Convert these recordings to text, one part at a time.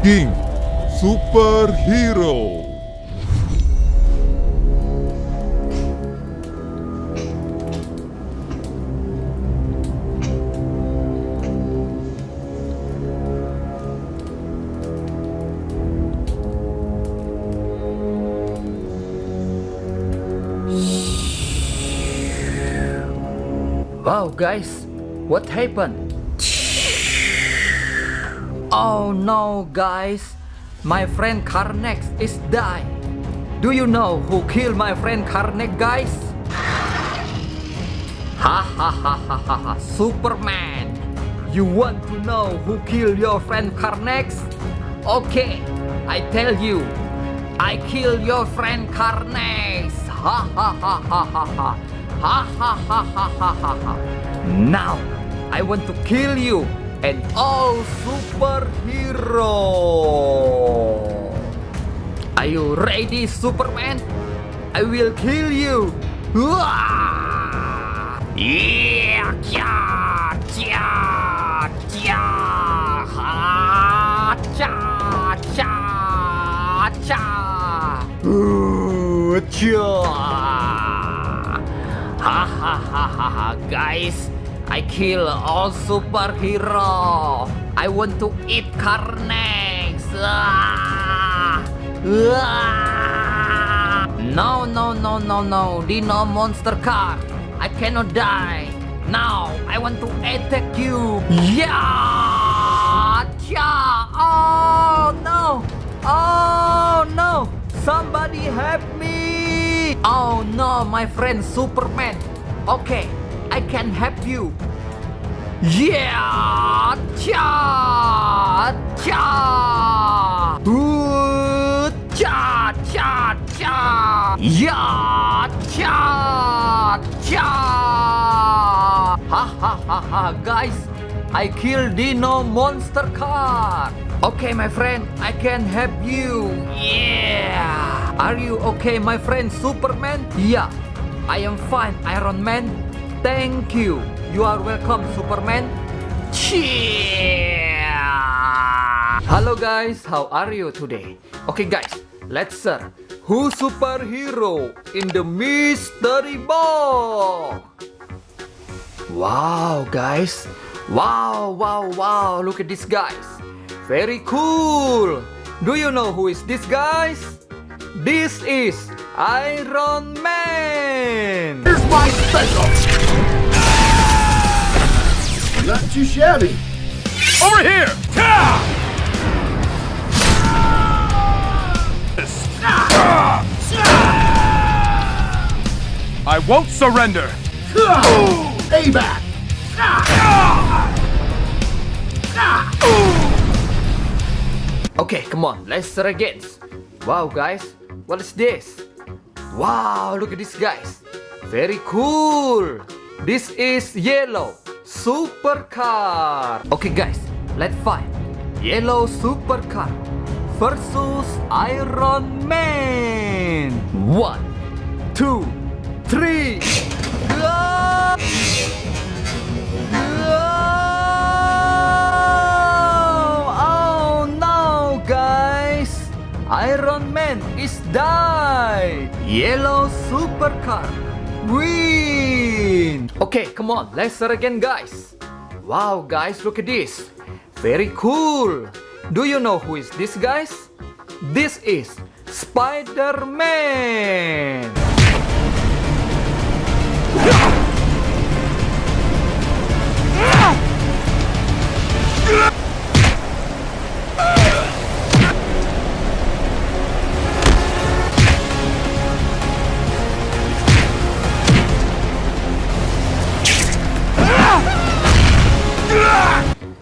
King Superhero. Wow, guys, what happened? Oh no, guys, my friend Carnex is died. Do you know who killed my friend Carnex, guys? Ha ha ha ha ha ha, Superman. You want to know who killed your friend Carnex? Okay, I tell you, I killed your friend Carnex. Ha ha ha ha ha ha. Ha ha ha ha ha ha ha. Now, I want to kill you and all superhero. Are you ready, Superman? I will kill you. Yeah, cha, cha, cha, ha, cha, cha, cha, cha. Ha ha ha ha ha, guys, I kill all superhero. I want to eat Carnex. No, no, no, no, no, Dino monster car. I cannot die. Now I want to attack you. Yeah, yeah. Oh no, oh no, somebody help me. Oh no, my friend Superman. Okay, I can help you. Yeah, cha, cha, cha, cha, cha, yeah, cha, cha. Ha ha ha ha, guys, I killed Dino monster car. Okay, my friend, I can help you. Yeah. Are you okay, my friend Superman? Yeah, I am fine, Iron Man. Thank you. You are welcome, Superman. Yeah. Hello, guys. How are you today? Okay, guys, let's search who superhero in the mystery box. Wow, guys. Wow, wow, wow. Look at this, guys. Very cool. Do you know who is this, guys? This is Iron Man. Here's my special. Not too shabby. Over here! I won't surrender! Payback. Okay, come on, let's start again. Wow, guys, what is this? Wow, look at this, guys. Very cool. This is yellow supercar. Okay, guys, let's fight. Yellow supercar versus Iron Man. 1, 2, 3. Go! Oh no, guys! Iron Man is died. Yellow supercar win. Okay, come on, let's start again, guys. Wow, guys, look at this. Very cool. Do you know who is this, guys? This is Spiderman.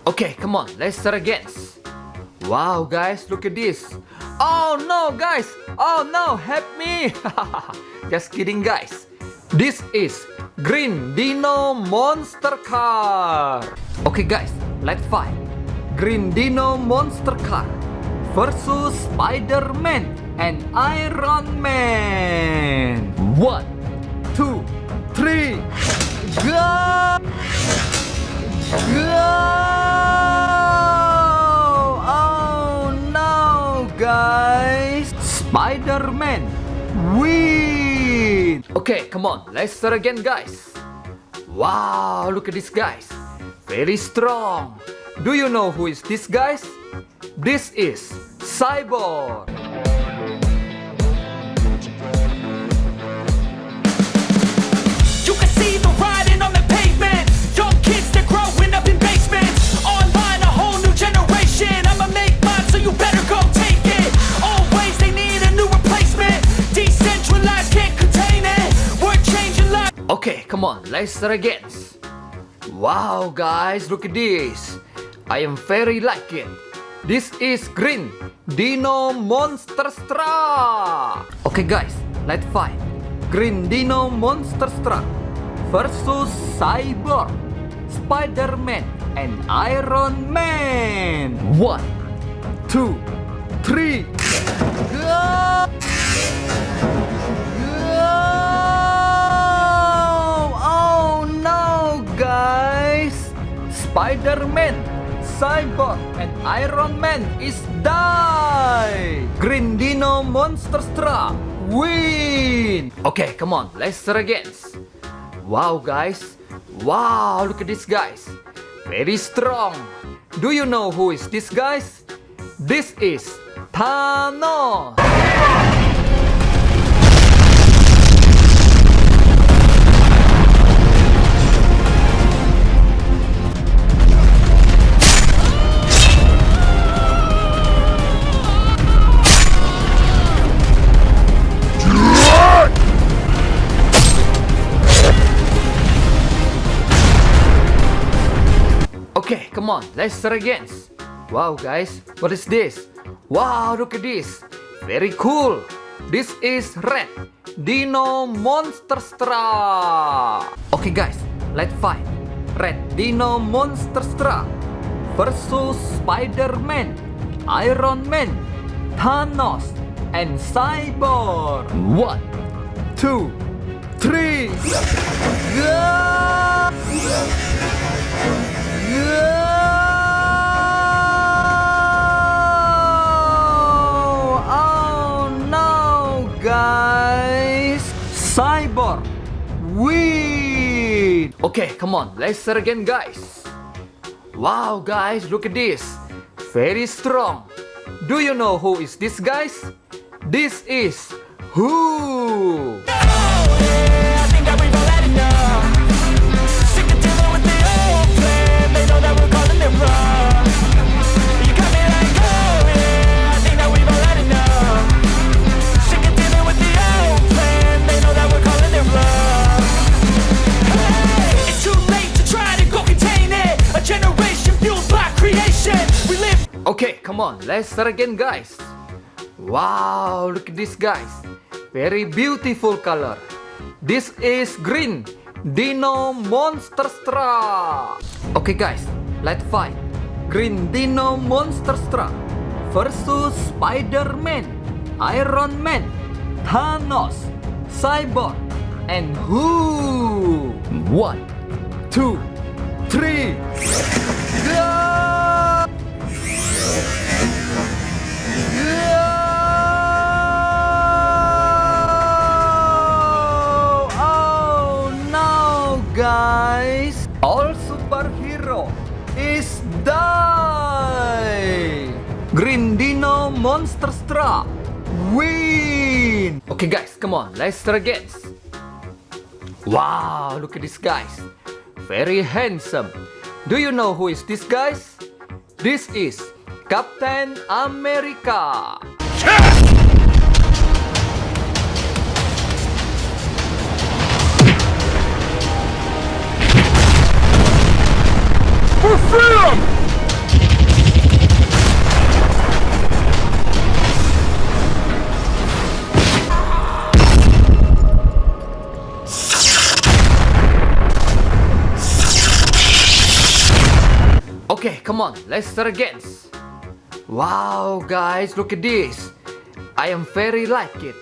Okay, come on, let's start again. Wow, guys, look at this. Oh no, guys. Oh no, help me. Just kidding, guys. This is Green Dino monster car. Okay, guys, let's fight. Green Dino monster car versus Spider-Man and Iron Man. 1, 2, 3, go! Go! Oh Okay, come on, let's start again, guys. Wow, look at this, guys. Very strong. Do you know who is this, guys? This is Cyborg. You can see the writing on the pavement. Young kids, they're growing up in basements. Online, a whole new generation. I'ma make mine, so you better go take it. Always, they need a new replacement. Decentralized, can't contain it. We're changing lives. Okay, come on, let's start again. Wow, guys, look at this. I am very like it. This is green Dino monster truck. Okay, guys, let's fight. Green Dino monster truck versus Cyborg, Spiderman, and Iron Man. 1, 2, 3. Go! Oh no, guys! Spider-Man, Cyborg, and Iron Man is die! Green Dino monster truck win! Okay, come on, let's start again. Wow, guys! Wow, look at this, guys! Very strong! Do you know who is this, guys? This is Thanos! Okay, come on, let's start again. Wow, guys, what is this? Wow, look at this. Very cool. This is Red Dino monster truck. Okay, guys, let's fight. Red Dino monster truck versus Spider-Man, Iron Man, Thanos, and Cyborg. 1, 2, 3. Go! Oh no, guys! Cyborg win! Okay, come on, let's start again, guys. Wow, guys, look at this. Very strong. Do you know who is this, guys? This is who? I think that we've all had enough. Sick of dealing with the old plan. They know that we're calling it wrong. You got me like, oh yeah, I think that we've all had enough. Sick of dealing with the old plan. They know that we're calling it wrong. Hey, it's too late to try to go contain it. A generation fueled by creation. We live. Okay, come on, let's start again, guys. Wow, look at this, guys. Very beautiful color. This is green Dino monster truck. Okay, guys, let's fight. Green Dino monster truck versus Spider-Man, Iron Man, Thanos, Cyborg, and who? 1, 2, 3. Go! Oh no, guys! All superhero is die! Green Dino monster truck win! Okay, guys, come on, let's start again. Wow, look at this, guys. Very handsome. Do you know who is this, guys? This is Captain America. For freedom! Okay, come on, let's start again. Wow, guys, look at this. I am very like it.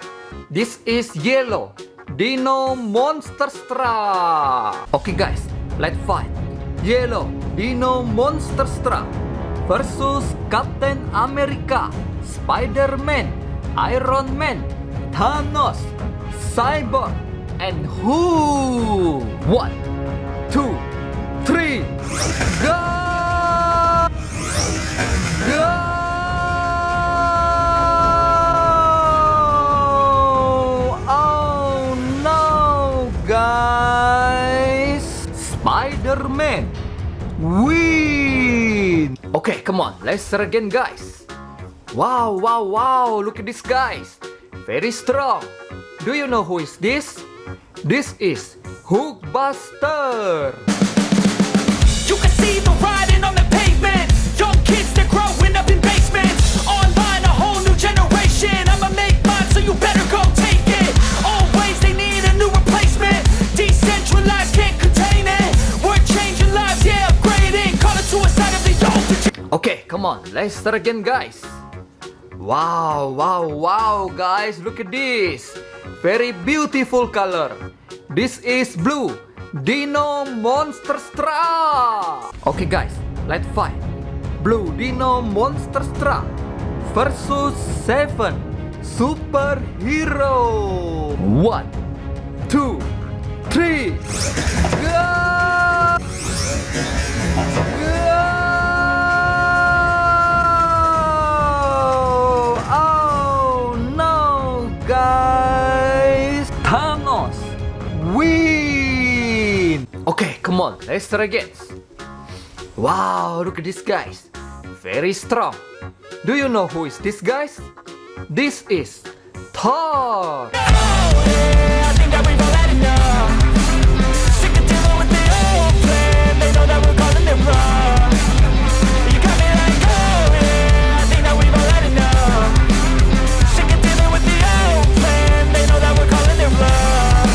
This is yellow Dino monster truck. Okay, guys, let's fight. Yellow Dino monster truck versus Captain America, Spider-Man, Iron Man, Thanos, Cyborg, and who? 1, 2, 3, go! Go! Oh no, guys! Spiderman win! Okay, come on, let's start again, guys. Wow, wow, wow, look at this, guys. Very strong. Do you know who is this? This is Hulkbuster. You can see the riding on the pavement. Young kids, they're growing up in basements. Online, a whole new generation. I'ma make mine, so you better go take it. Always, they need a new replacement. Decentralized, can't contain it. We're changing lives, yeah, upgrading. Call it suicide of the old. Okay, come on, let's start again, guys. Wow, wow, wow, guys, look at this. Very beautiful color. This is blue. Dino Monster Struck. Okay, guys, let's fight. Blue Dino Monster Struck versus 7 superhero. 1, 2, 3, go! Oh no, guys! Thanos win! Okay, come on, let's try again. Wow, look at this, guys. Very strong. Do you know who is this, guys? This is Thor. I think that we've all had enough. Sick of dealing with the old plan. They know that we're calling it wrong. You got me like, oh yeah. I think that we've all had enough. Sick of dealing with the old plan. They know that we're calling it wrong.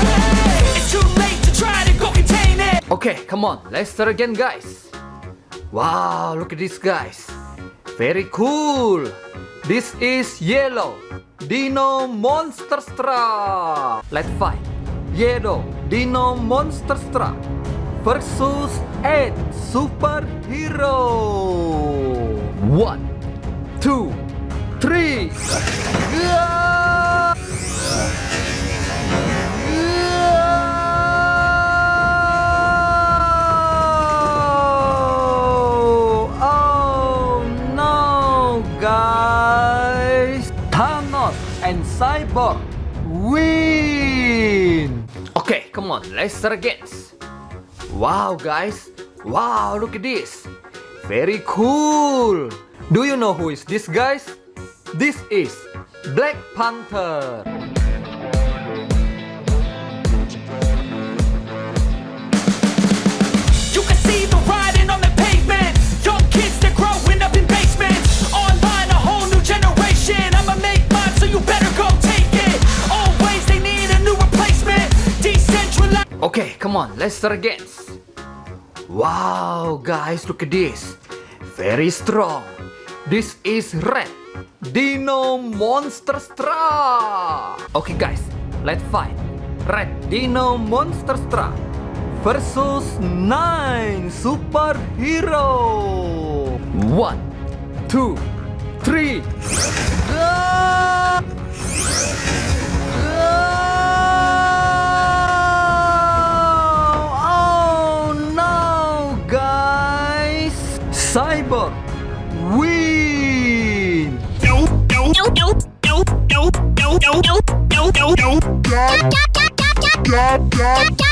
Hey, it's too late to try to go contain it. Okay, come on, let's start again, guys. Wow, look at this, guys. Very cool. This is yellow Dino Monster Struck. Let's fight. Yellow Dino Monster Struck versus 8 superhero. 1, 2, 3, go! Oh no, guys! Thanos and Cyborg win! Okay, come on, let's start again. Wow, guys! Wow, look at this! Very cool! Do you know who is this, guys? This is Black Panther. You can see the riding on the pavement. Young kids, they're growing up in basements. Online, a whole new generation. I'ma make mine, so you better go take it. Always, they need a new replacement. Decentralized. Okay, come on, let's start again. Wow, guys, look at this. Very strong. This is red Dino Monster Struck. Okay, guys, let's fight. Red Dino Monster Struck versus 9 superhero. 1, 2, 3, go! Oh no, guys! Cyborg win! God.